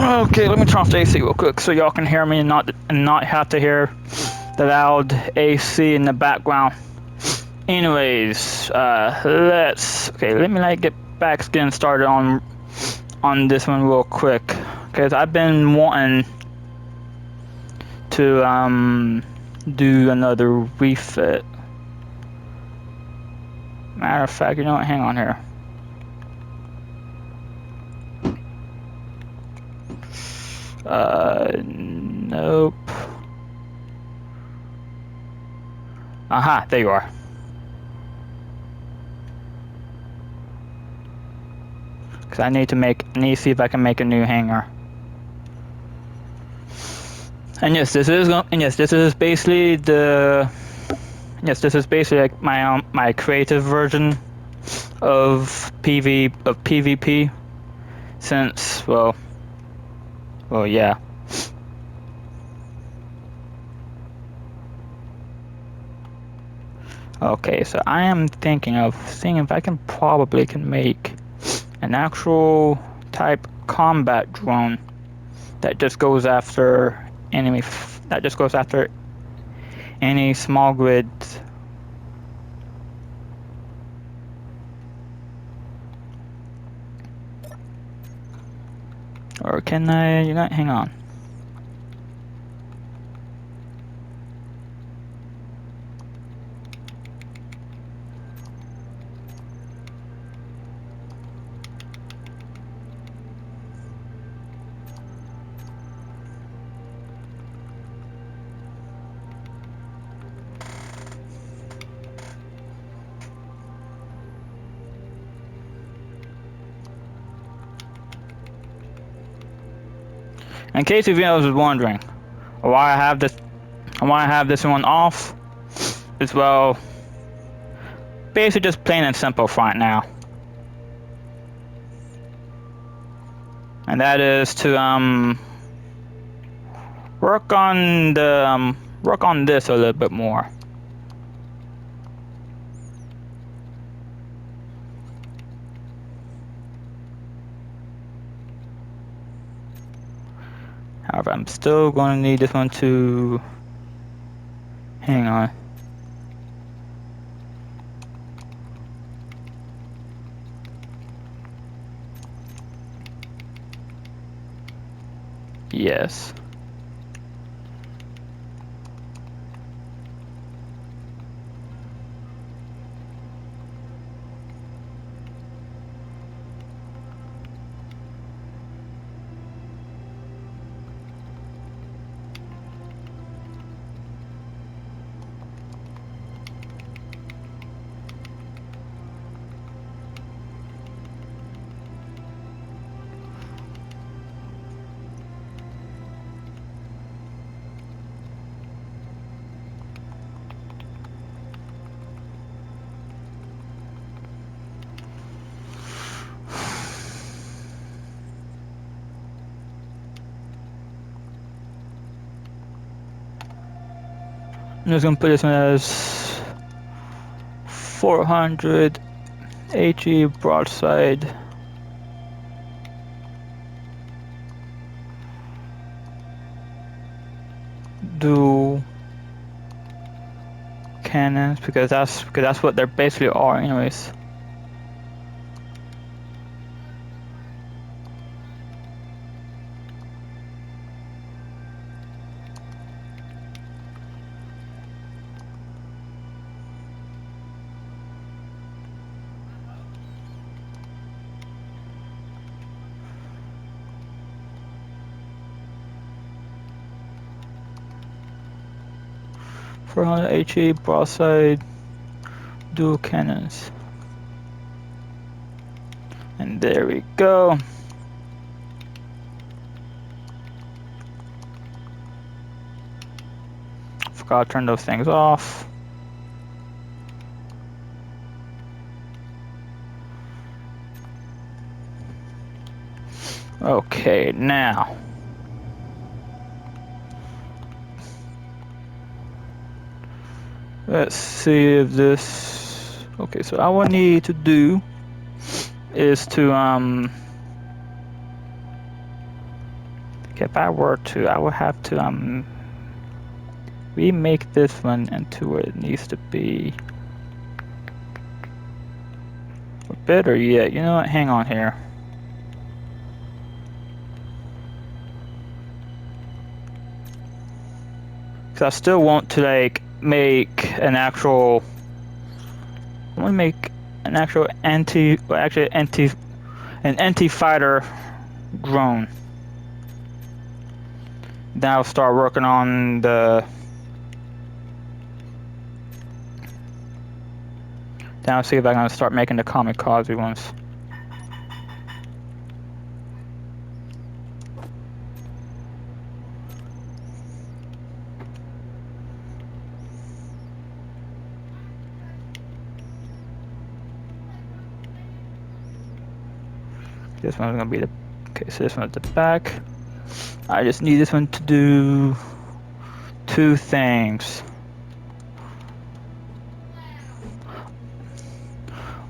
Okay, let me turn off the AC real quick so y'all can hear me and not have to hear the loud AC in the background. Anyways, let me like getting started on this one real quick, because I've been wanting to do another refit. Matter of fact, you know what? Hang on here. Nope. Aha, there you are. Because I need to see if I can make a new hangar. And yes, this is basically like my creative version of PvP, since well yeah. Okay, so I am thinking of seeing if I can make an actual type combat drone that just goes after any small grids. Or can I? Hang on. In case of you was wondering why I have this one off, as well, basically just plain and simple right now, and that is to work on this a little bit more. However, I'm still going to need this one to hang on. Yes. I'm just gonna put this one as 400 HE broadside. Dual cannons, because that's what they basically are, anyways. HE broadside dual cannons. And there we go. Forgot to turn those things off. Okay, now let's see if this. Okay, so all I need to do is to If I were to, I would have to remake this one into what it needs to be. Or better yet, you know what? Hang on here. Because I still want to like make an actual. I want to make an actual an anti-fighter drone. Then I'll start working on the. Then I'll see if I can start making the kamikaze ones. This one's gonna be the. Okay, so this one's the back. I just need this one to do 2 things.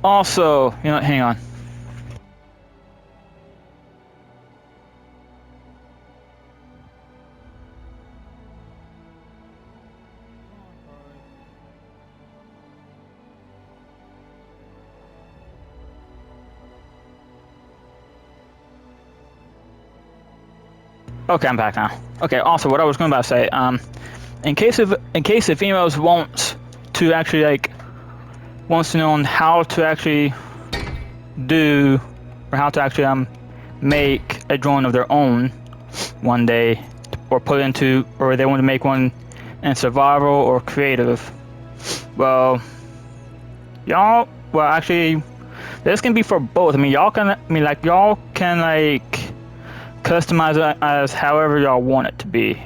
Also, you know, hang on. Okay, I'm back now. Okay, also what I was going to say, in case if emails wants to actually wants to know on how to actually do or how to actually make a drone of their own one day, or put into, or they want to make one in survival or creative. Well, y'all, well actually, this can be for both. I mean, y'all can customize it as however y'all want it to be.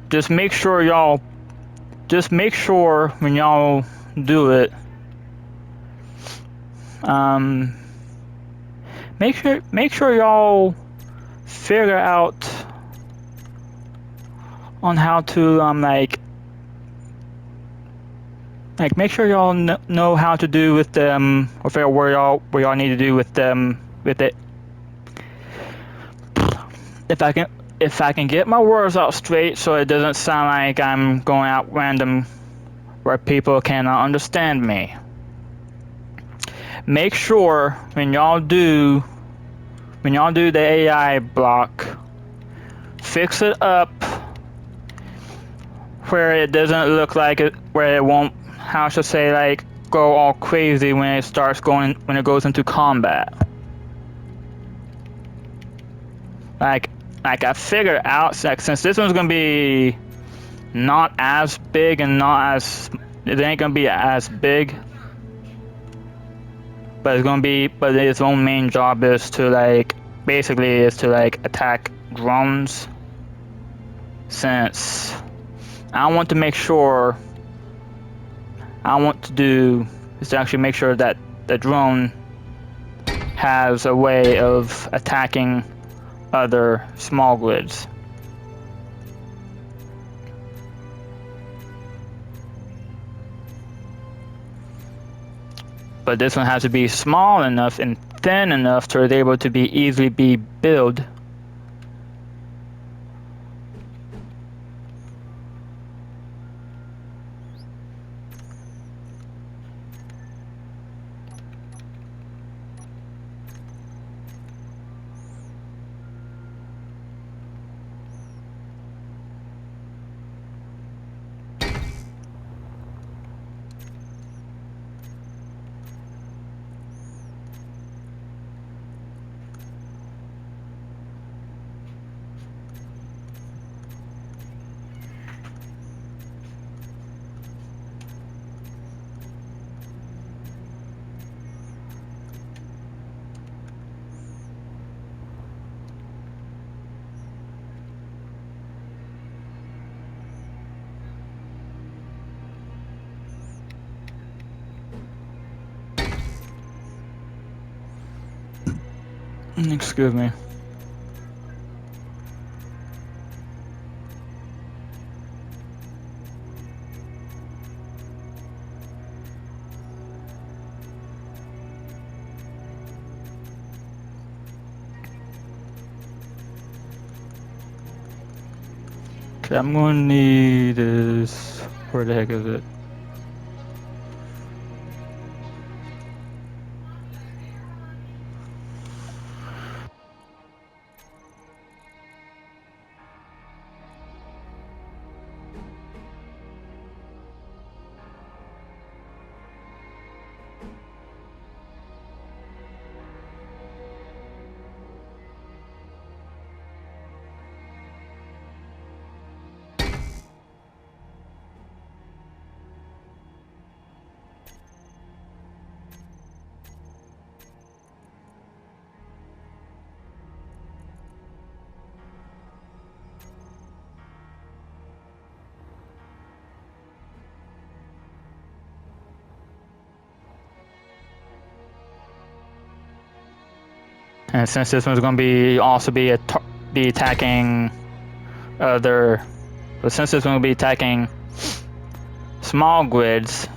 Just make sure when y'all do it, make sure y'all figure out on how to make sure y'all know how to do with them, or figure where y'all need to do with them with it. If I can get my words out straight so it doesn't sound like I'm going out random where people cannot understand me. Make sure when y'all do the AI block, fix it up where it doesn't look like it, where it won't, how should I say, go all crazy when it goes into combat. I figured out, since this one's gonna be not as big and it ain't gonna be as big, but its own main job is to basically attack drones. Since I want to make sure, is to actually make sure that the drone has a way of attacking other small grids. But this one has to be small enough and thin enough to be able to easily be built. Excuse me. Okay, I'm gonna need this. Where the heck is it? And since this one's gonna be also be attacking other, but since this one will be attacking small grids,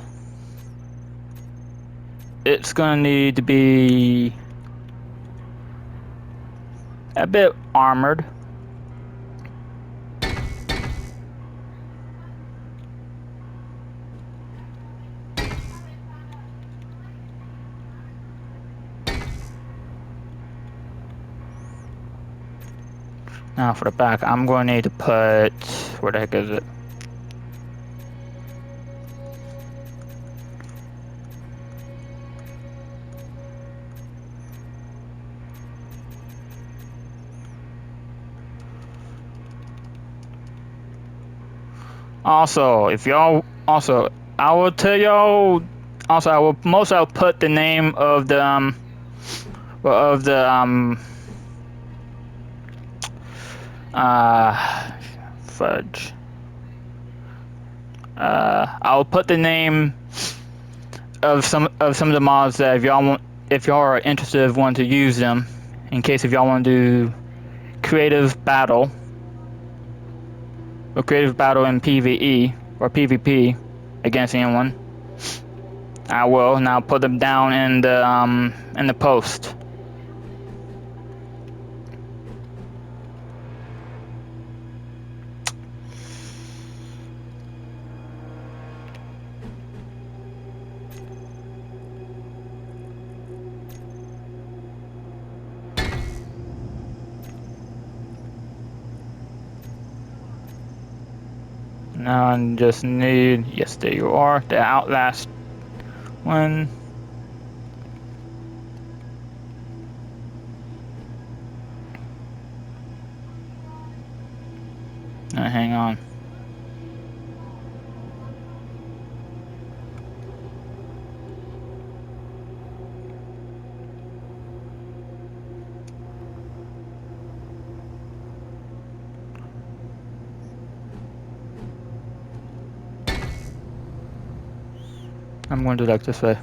it's gonna need to be a bit armored. Now for the back, I'm going to need to put, where the heck is it? Also, if y'all, also, I will tell y'all, also I'll put the name of the, fudge. I'll put the name of some of the mods that if y'all are interested, want to use them, in case if y'all want to do creative battle or creative battle in PvE or PvP against anyone. I will now put them down in the post. Now I just need, yes, there you are, the Outlast one. Now hang on. I'm going to do like this way.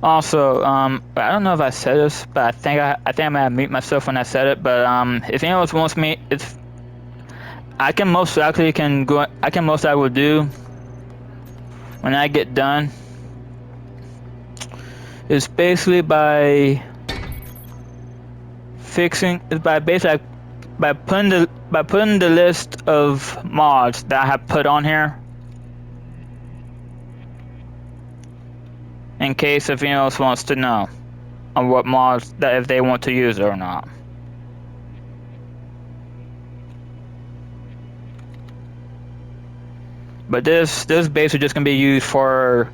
Also, I don't know if I said this, but I think I might have mute myself when I said it. But if anyone else wants me, if I can most likely can go, I can most likely will do when I get done is basically by fixing, is by basically by putting the list of mods that I have put on here, in case if anyone else wants to know on what mods that if they want to use it or not. But this basically just gonna be used for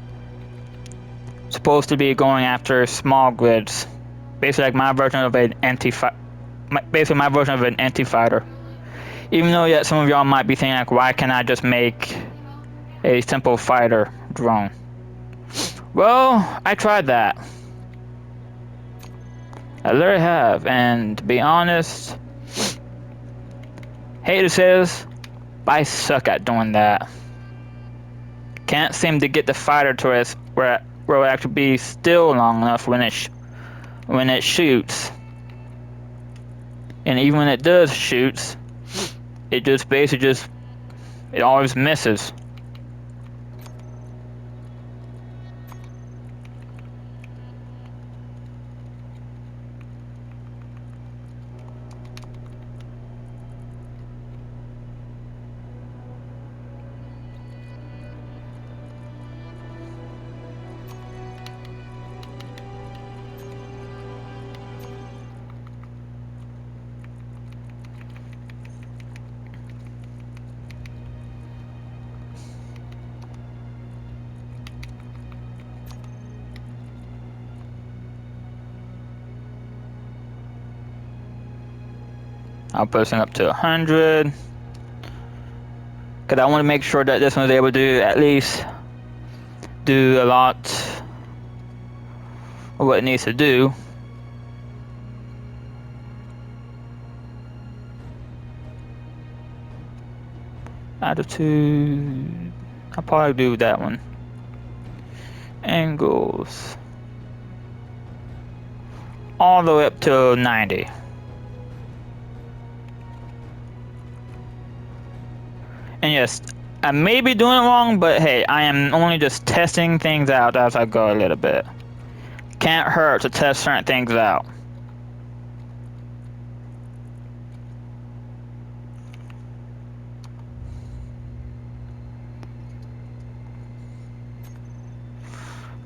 supposed to be going after small grids, basically like my version of an basically my version of an anti-fighter. Even though yet some of y'all might be thinking like, why can't I just make a simple fighter drone? Well, I tried that. I literally have, and to be honest, hate to say this, but I suck at doing that. Can't seem to get the fighter to us where it will actually be still long enough when it shoots. And even when it does shoots, it just basically it always misses. I'll put this up to 100. Because I want to make sure that this one's able to at least do a lot of what it needs to do. Attitude. I'll probably do that one. Angles. All the way up to 90. And yes, I may be doing it wrong, but hey, I am only just testing things out as I go a little bit. Can't hurt to test certain things out.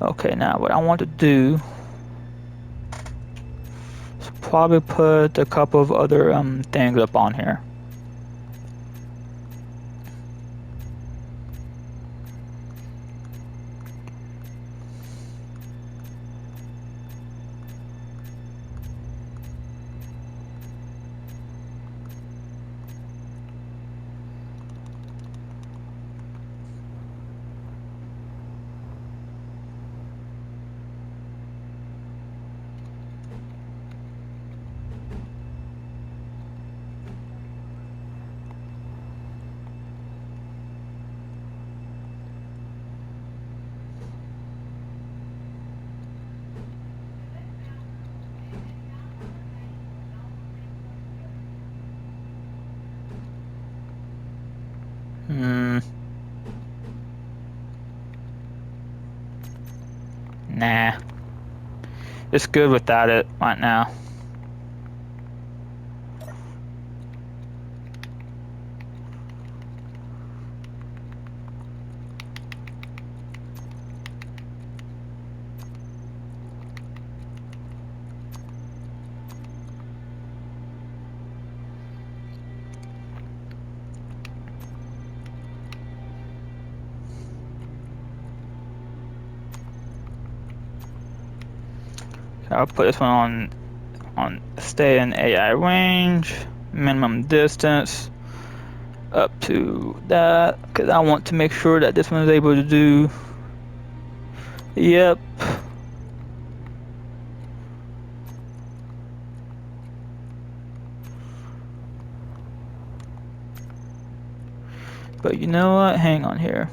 Okay, now what I want to do is probably put a couple of other things up on here. Nah. It's good without it right now. I'll put this one on stay in AI range, minimum distance up to that, because I want to make sure that this one is able to do. Yep. But you know what? Hang on here.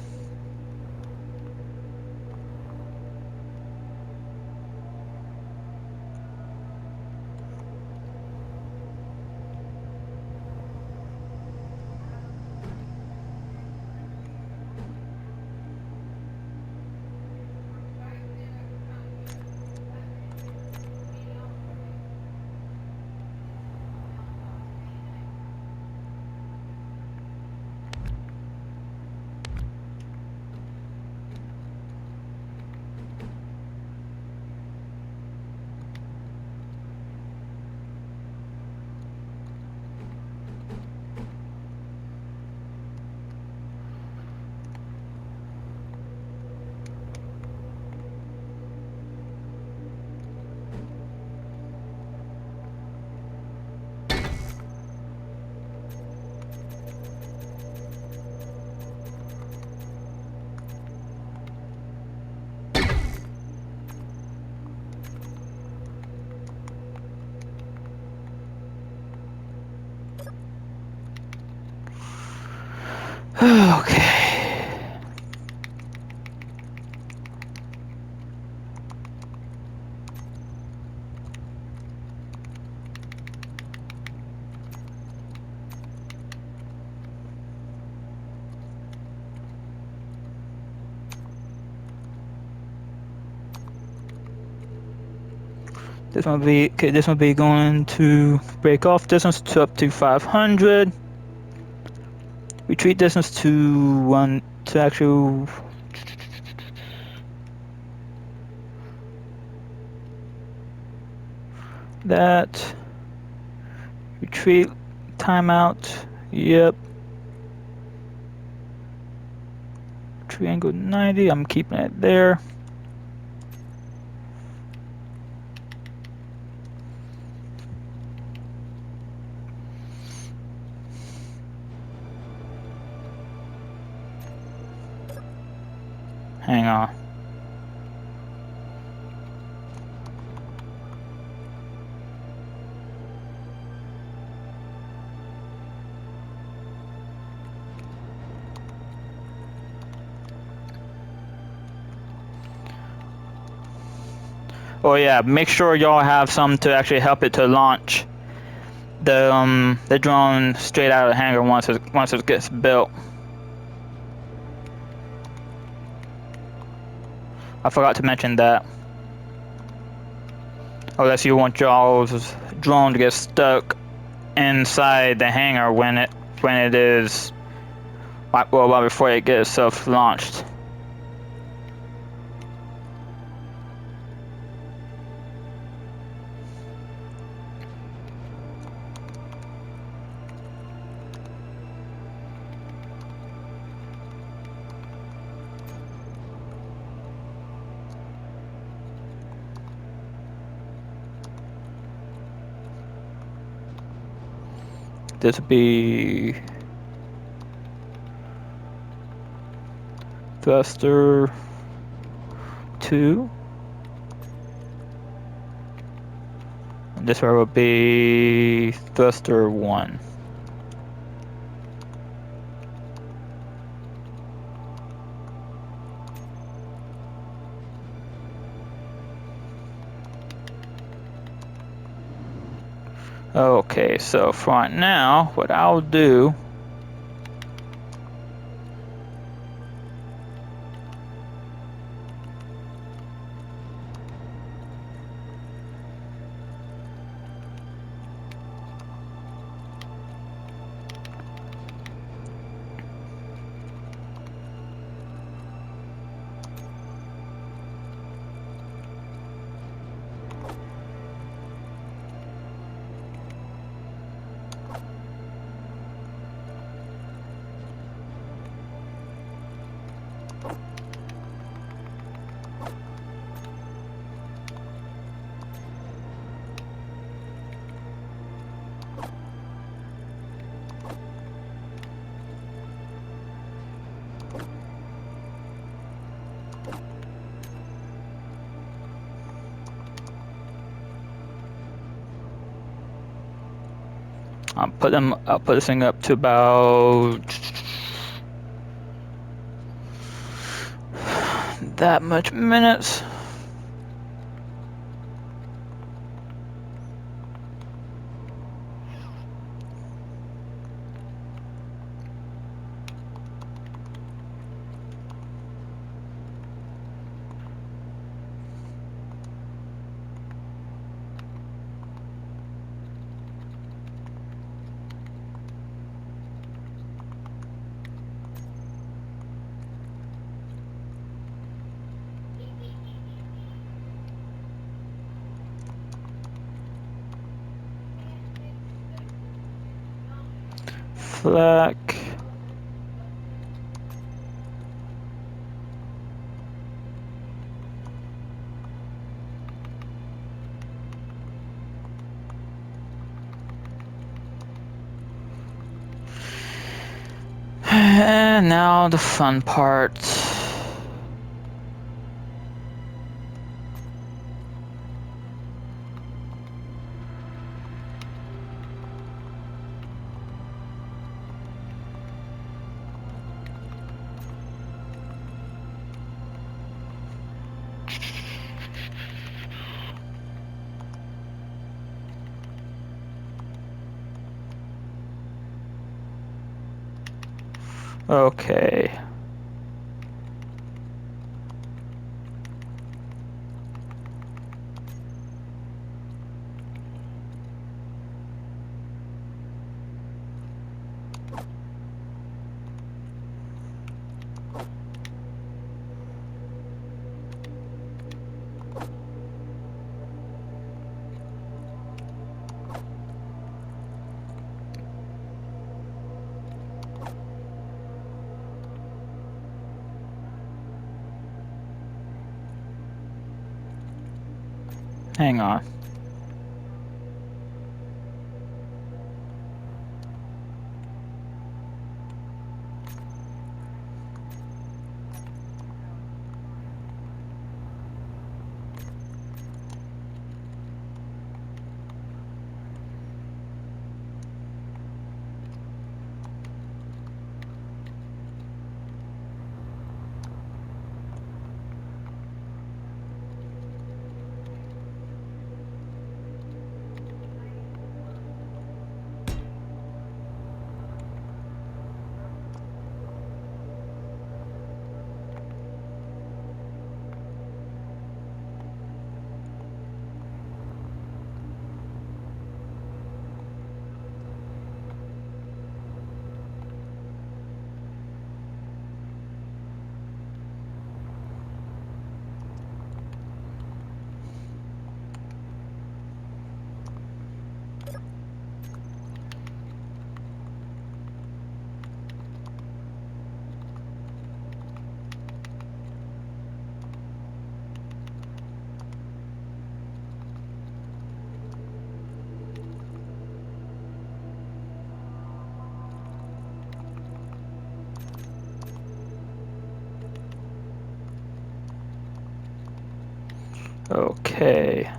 Okay. This one be okay. This one be going to break off distance to up to 500. Retreat distance to one to actual. That retreat timeout. Yep. Triangle 90. I'm keeping it there. Hang on. Oh yeah, make sure y'all have some to actually help it to launch the drone straight out of the hangar once it gets built. I forgot to mention that. Unless you want y'all's drone to get stuck inside the hangar when it is well before it gets itself launched. This would be thruster 2. And this one will be thruster 1. Okay, so for right now, what I'll do I'll put this thing up to about that much minutes. Flak. And now the fun part. Okay. Hang on. Okay.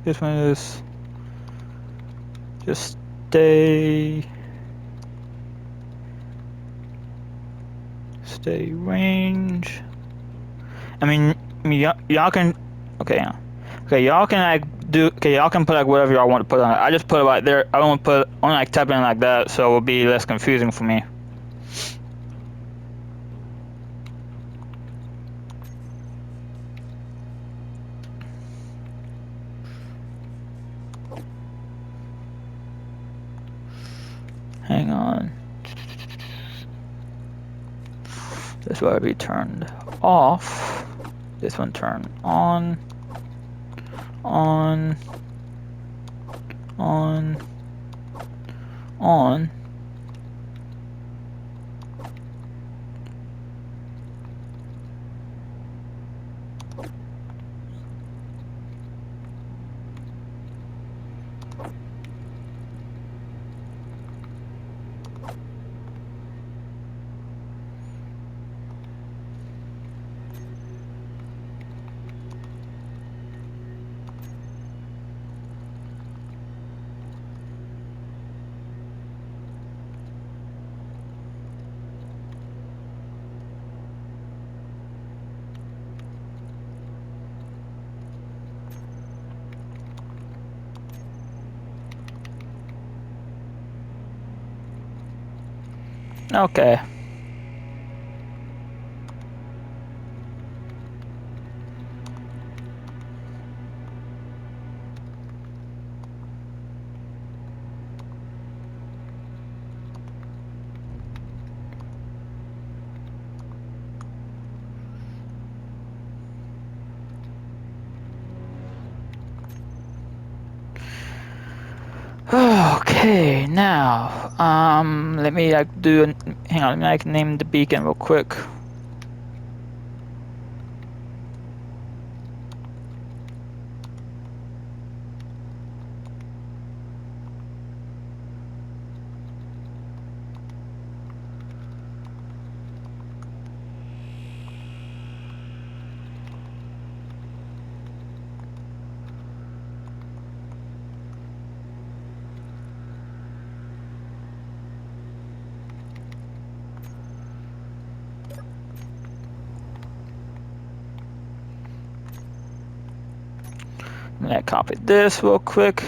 This one is just stay range. I mean y'all can, okay, yeah. Okay, y'all can like do, okay, y'all can put like whatever y'all want to put on it. I just put it right there. I don't want to put only like type in like that, so it will be less confusing for me. Hang on. This will be turned off. This one turned on. On. On. On. Okay. Okay, now, let me like hang on, let me like name the beacon real quick. Let me copy this real quick.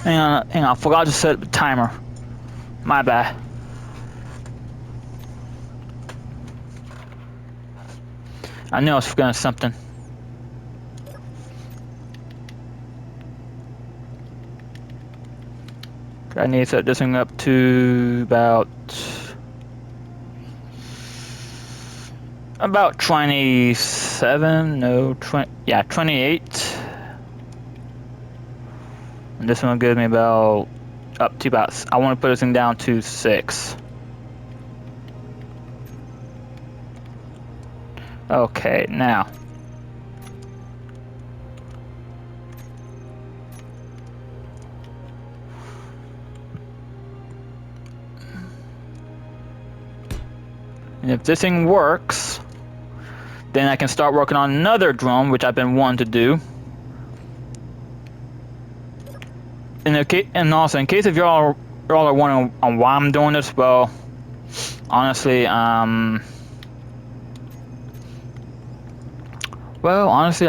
Hang on, I forgot to set the timer. My bad. I knew I was forgetting something. I need to set this thing up to about 27, no, 20, yeah, 28. And this one gives me about, up to about, I want to put this thing down to 6. Okay, now. And if this thing works, then I can start working on another drone, which I've been wanting to do. And also, in case if y'all are wondering on why I'm doing this, well, honestly, I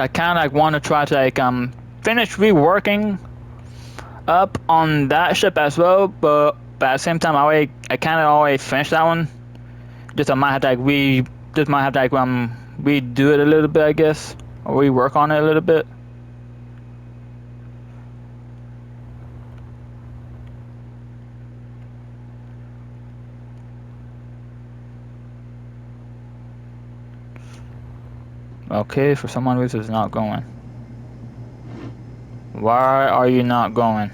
kind of like want to try to like finish reworking up on that ship as well, but at the same time, I kind of already finished that one. Just I might have to like redo it a little bit, I guess, or rework on it a little bit. Okay, for some reason it's not going. Why are you not going?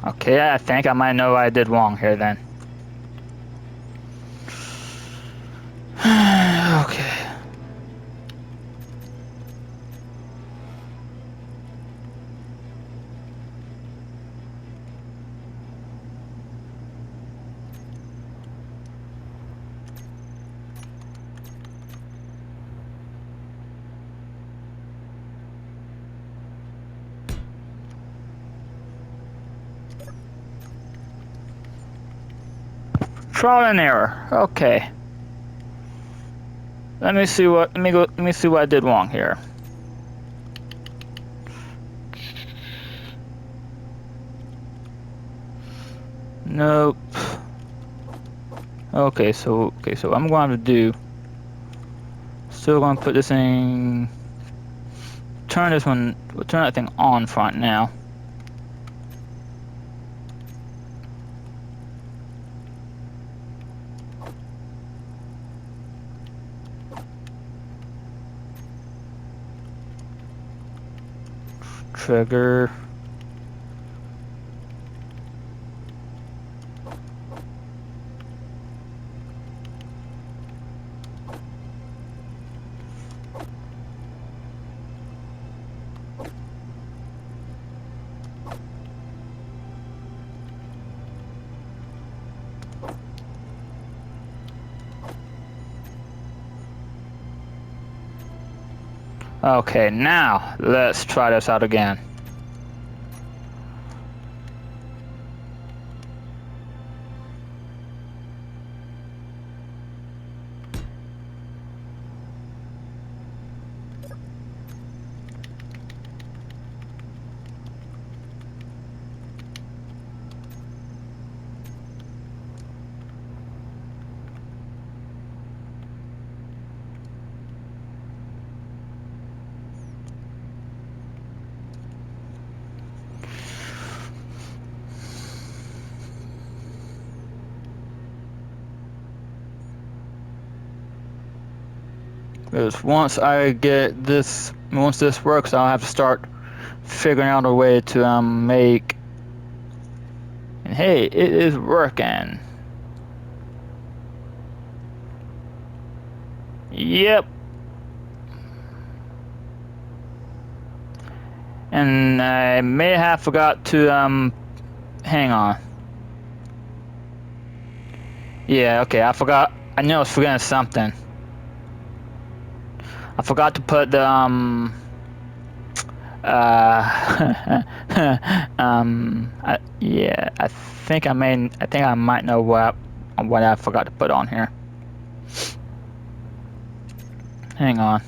Okay, I think I might know what I did wrong here then. Okay. Trial and error. Okay. Let me see what I did wrong here. Nope. Okay, so I'm going to do. Still going to put this thing. Turn that thing on front now. trigger. Okay, now let's try this out again. Because once this works, I'll have to start figuring out a way to make. And hey, it is working. Yep. And I may have forgot to hang on. Yeah, okay, I forgot. I knew I was forgetting something. I forgot to put the yeah, I think I might know what I forgot to put on here. Hang on.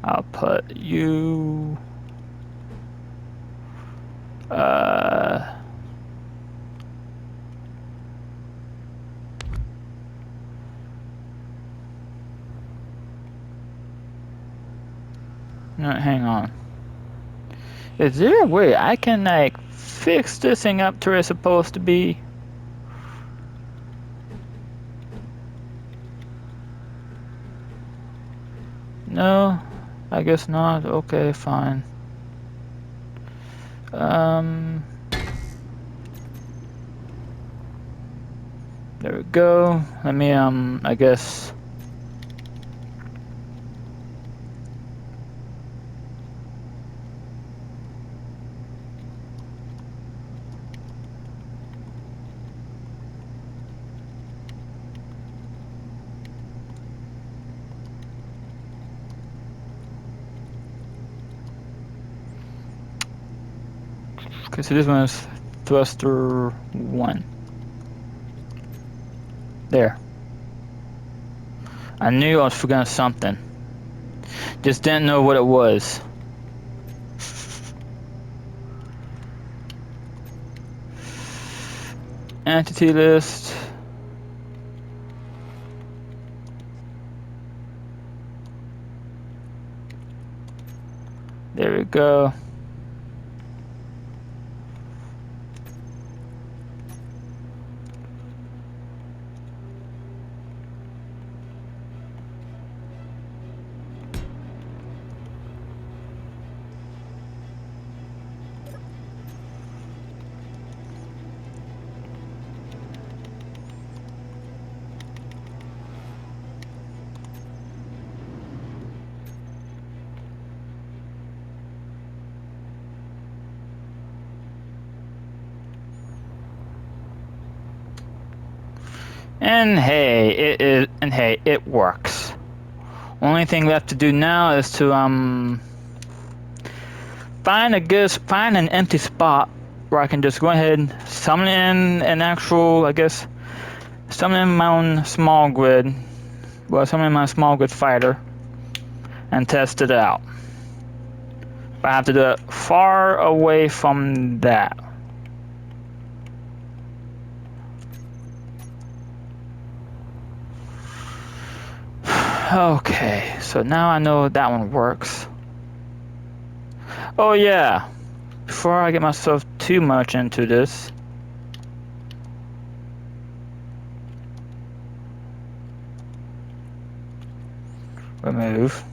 I'll put you no, hang on. Is there a way I can like fix this thing up to where it's supposed to be? No, I guess not. Okay, fine. There we go. Let me I guess. Okay, so this one is thruster 1. There. I knew I was forgetting something. Just didn't know what it was. Entity list. There we go. And hey, it works. Only thing left to do now is to find an empty spot where I can just go ahead and summon in an actual, I guess, summon in my own small grid. Well, summon in my small grid fighter and test it out. But I have to do it far away from that. Okay, so now I know that one works. Oh yeah, before I get myself too much into this, Remove.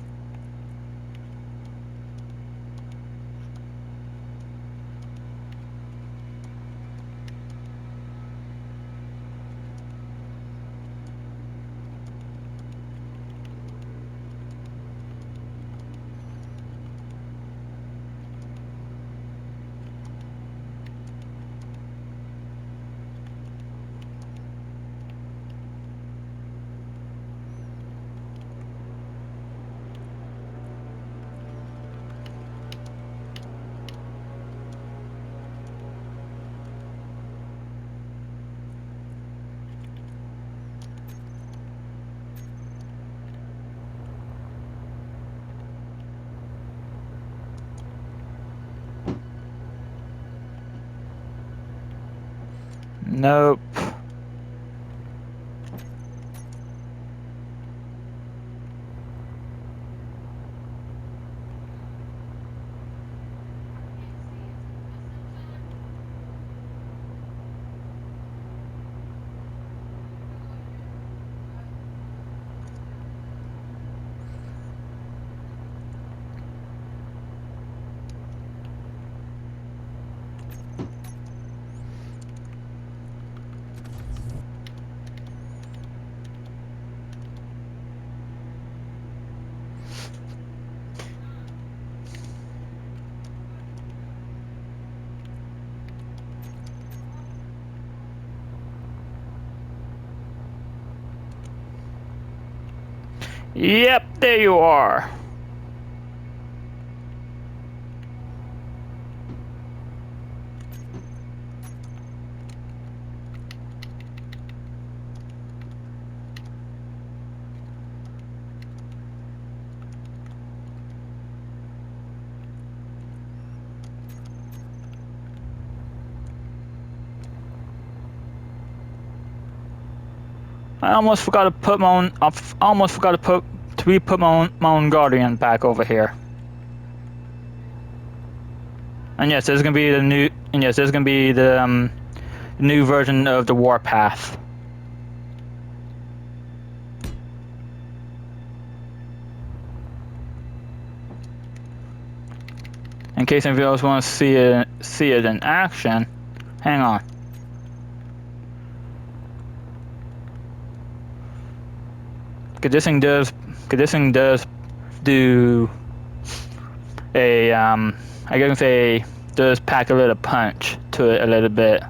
Nope. Yep, there you are. I almost forgot to put my own. I almost forgot to re-put my own guardian back over here. And yes, there's gonna be the new. And yes, there's gonna be the new version of the Warpath. In case anybody else wants to see it in action, hang on. Cause this thing does do a I can say does pack a little punch to it a little bit.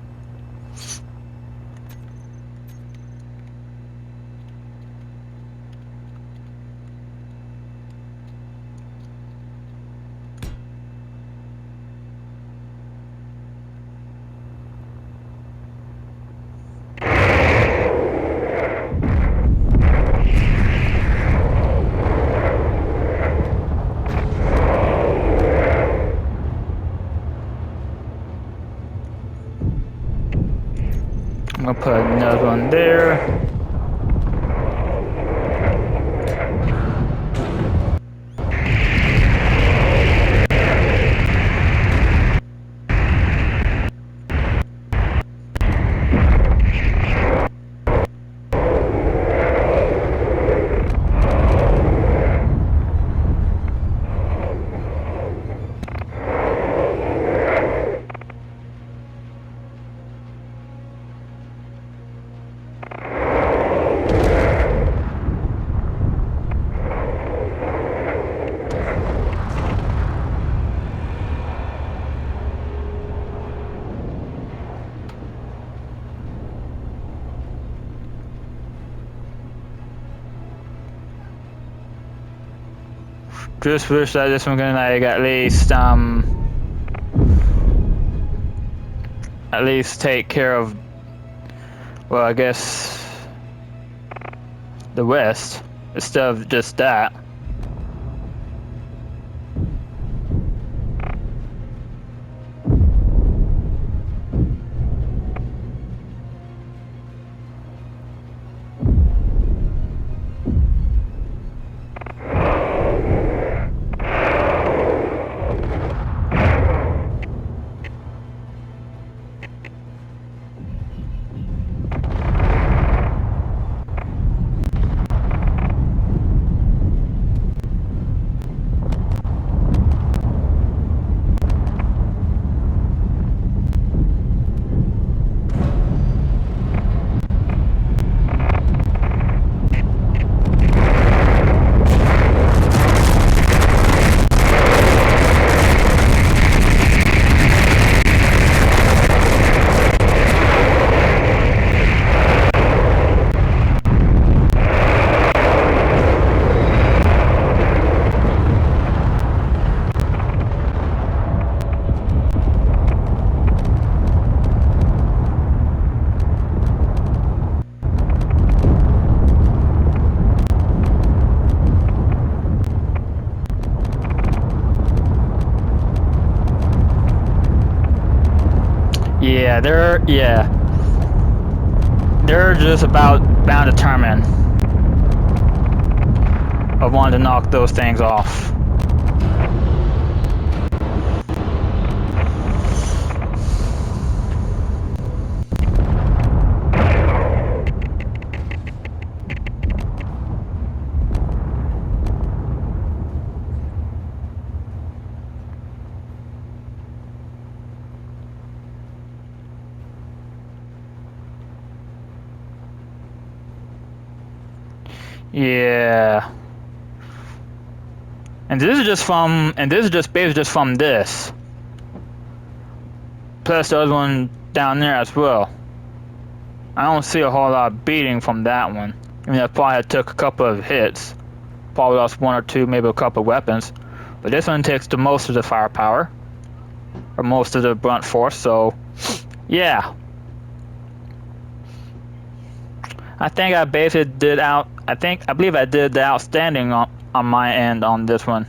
I'm gonna put another one there. Just wish that this one can like at least take care of, well, I guess the West instead of just that. they're just about bound determined of wanting to knock those things off. Yeah. And this is just basically just from this. Plus the other one down there as well. I don't see a whole lot of beating from that one. I mean, I probably took a couple of hits. Probably lost one or two, maybe a couple of weapons. But this one takes the most of the firepower. Or most of the brunt force, so... yeah. I think I basically did I believe I did the outstanding on my end on this one.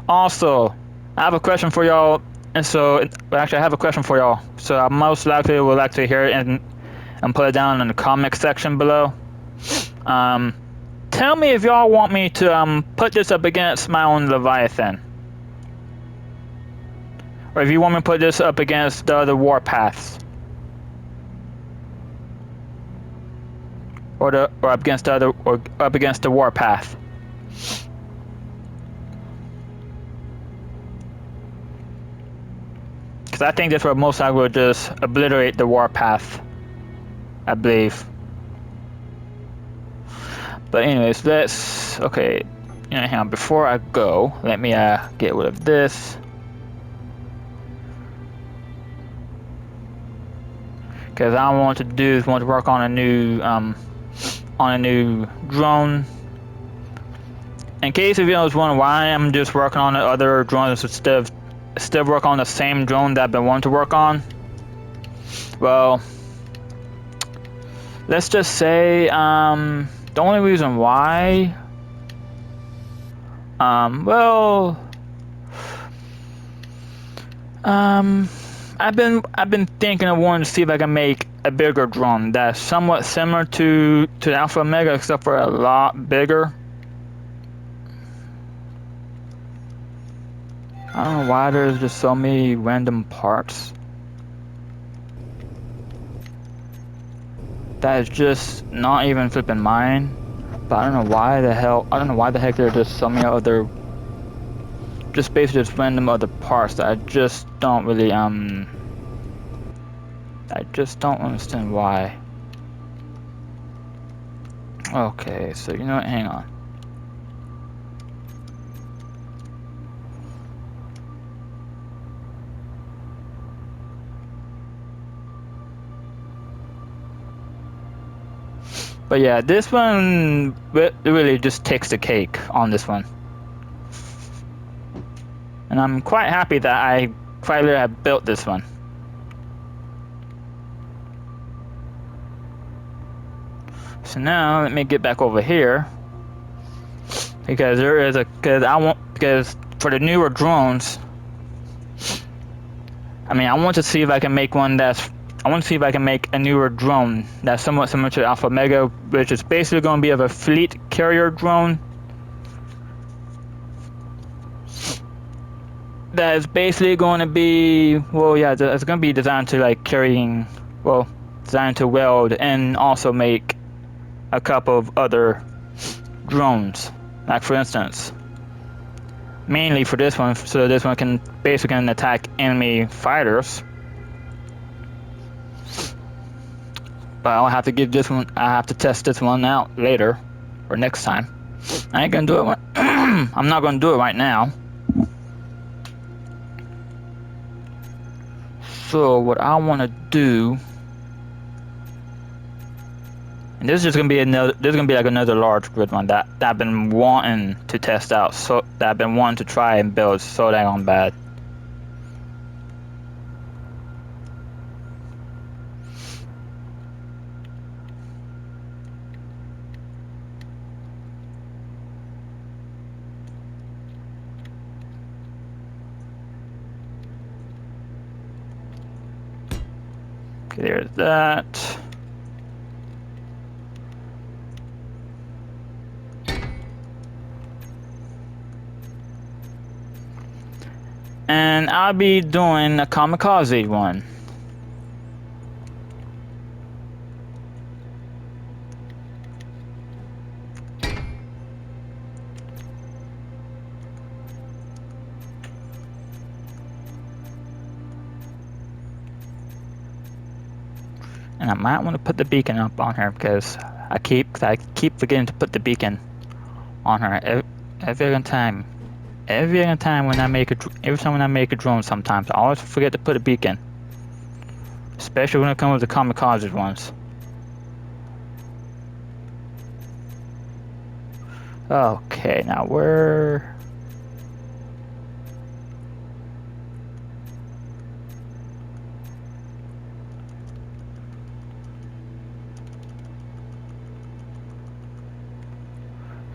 Also, I have a question for y'all, and so actually I have a question for y'all. So I most likely will like to hear it and put it down in the comment section below. Tell me if y'all want me to put this up against my own Leviathan, or if you want me to put this up against the other warpaths, or up against the warpath. Because I think this will most likely will just obliterate the warpath, I believe. But anyways, okay, hang on, before I go, let me get rid of this. Because I want to work on a new drone. In case if you was wondering why I'm just working on the other drones instead of working on the same drone that I've been wanting to work on. Well, let's just say the only reason why, I've been thinking of wanting to see if I can make a bigger drone that's somewhat similar to the Alpha Omega, except for a lot bigger. I don't know why there's just so many random parts. That is just not even flipping mine. But I don't know why the heck there are just so many other, just basically just random other parts that I just don't really I just don't understand why. Okay, so you know what, hang on. But yeah, this one really just takes the cake on this one. And I'm quite happy that I finally have built this one. So now let me get back over here. Because because for the newer drones, I mean, I want to see if I can make one I want to see if I can make a newer drone that's somewhat similar to Alpha Omega, which is basically going to be of a fleet carrier drone. That is basically going to be, well, yeah, it's going to be designed to designed to weld and also make a couple of other drones. Like for instance, mainly for this one, so this one can basically attack enemy fighters. But I'll have to give this one. I have to test this one out later, or next time. I ain't gonna do it. I'm not gonna do it right now. So what I want to do, and this is just gonna be another. This is gonna be like another large grid one that I've been wanting to test out. So that I've been wanting to try and build so dang bad. Okay, there's that. And I'll be doing a kamikaze one. And I might want to put the beacon up on her because I keep forgetting to put the beacon on her every time. Every time when I make a drone, sometimes I always forget to put a beacon, especially when it comes to kamikaze ones. Okay, now where?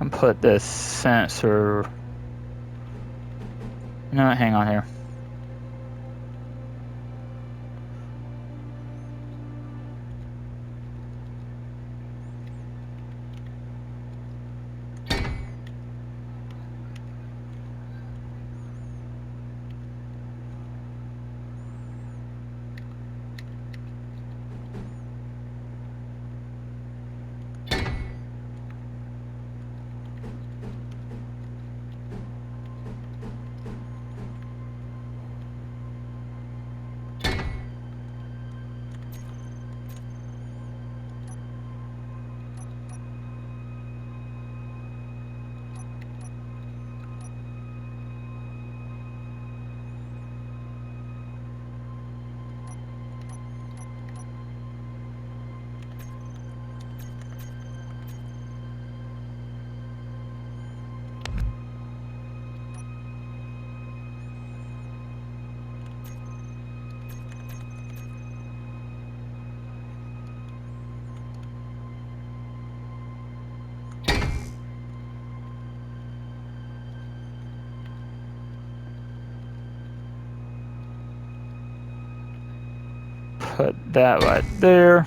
And put this sensor. No, hang on here. Put that right there.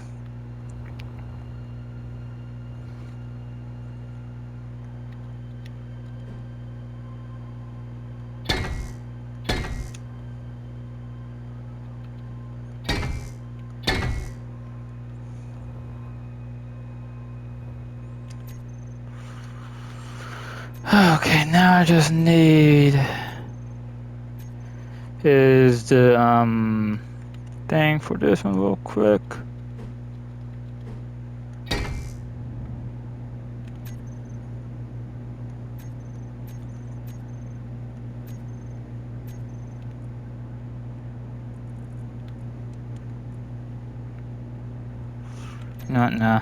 Okay, now I just need is the thing for this one real quick. No.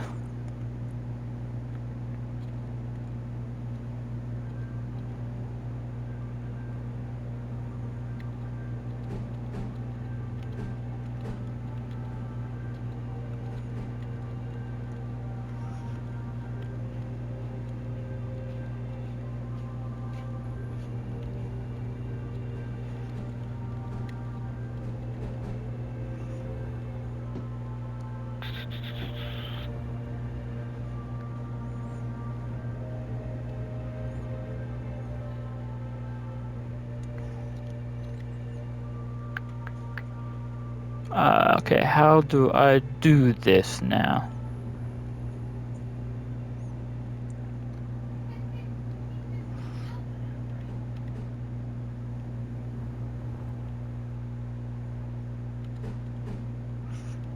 Okay, how do I do this now?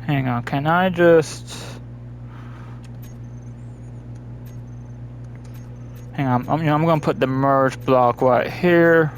Hang on, can I just... Hang on, I'm gonna put the merge block right here.